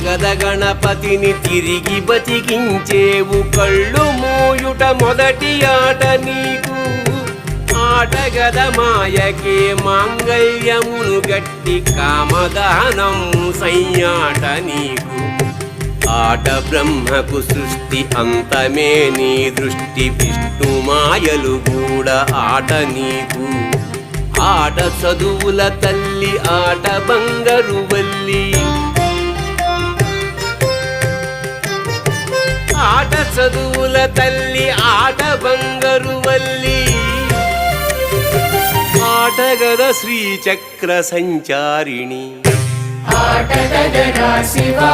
ఆటగద గణపతిని తిరిగి బతికించేవు కళ్ళు మూయుట మొదటి ఆట నీకు ఆటగద మాయకే మాంగళ్యమును గట్టి కామదానము సయ్యాట నీకు ఆట బ్రహ్మకు సృష్టి అంతమే నీ దృష్టి విష్ణు మాయలు కూడా ఆట నీకు ఆట చదువుల తల్లి ఆట బంగారు వల్లి ఆట చదువుల తల్లి ఆట బంగారు వల్లి ఆటగద శ్రీచక్ర సంచారిణి ఆటగద శివా